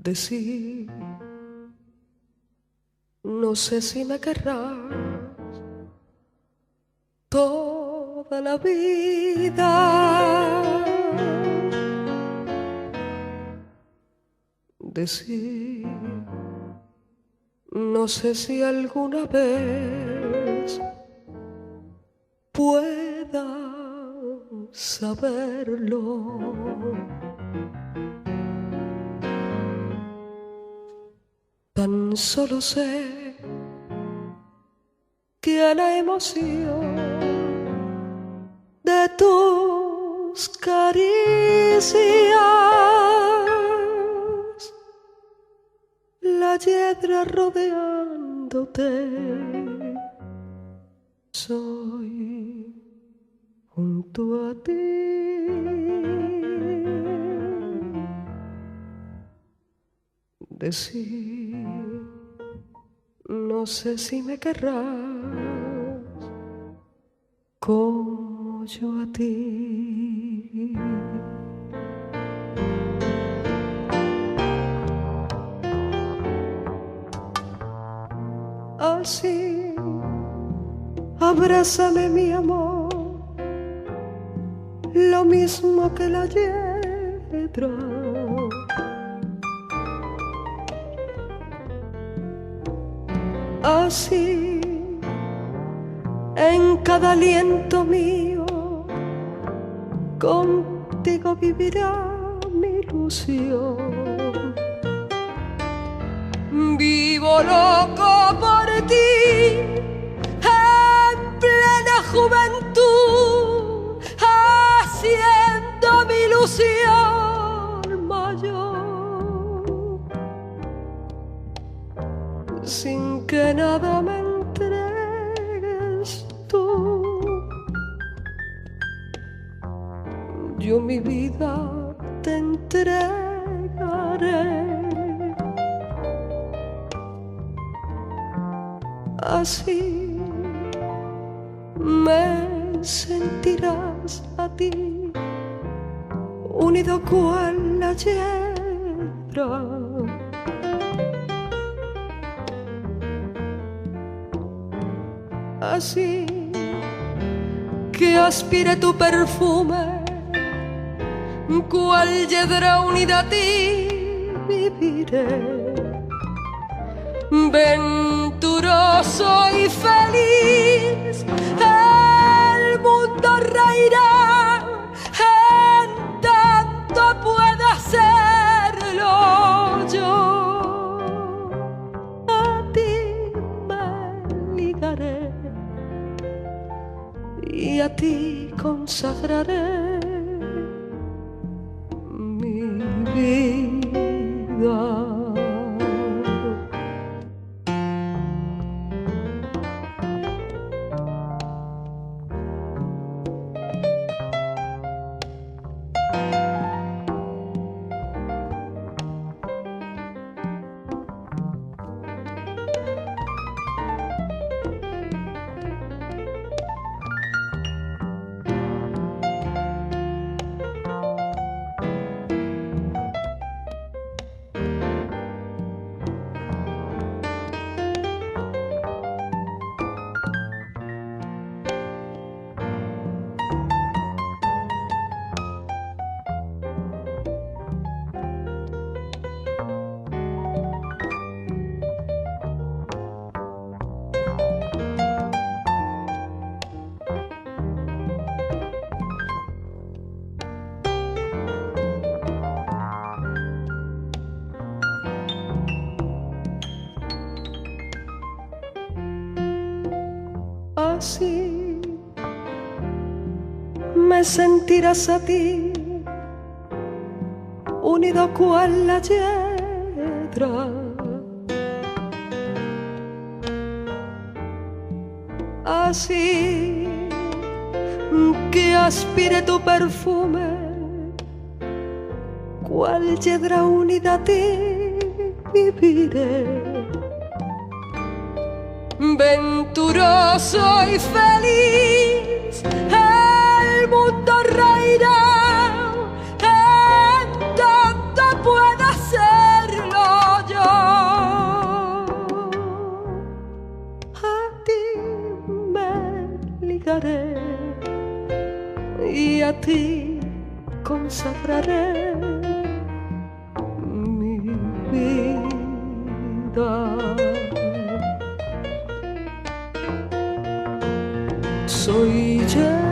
decir, no sé si me querrás toda la vida. Decir, no sé si alguna vez pueda saberlo. Tan solo sé que la emoción de tus caricias, la hiedra rodeándote, soy junto a ti. Decir, no sé si me querrás como yo a ti. Así, abrázame mi amor, lo mismo que la hiedra. Así, en cada aliento mío, contigo vivirá mi ilusión. Vivo loco por ti, en plena juventud, haciendo mi ilusión mayor, sin que nada me entregues tú. Yo mi vida te entregaré. Así me sentirás a ti, unido cual la hiedra. Así que aspire tu perfume, cual hiedra unida a ti viviré. Venturoso y feliz, el mundo reirá en tanto pueda hacerlo yo. A ti me ligaré y a ti consagraré mi vida. Así me sentirás a ti, unido cual la hiedra. Así que aspire tu perfume, cual hiedra unida a ti viviré. Venturoso y feliz, el mundo reirá en tanto pueda hacerlo mi vida. Soy Yedra,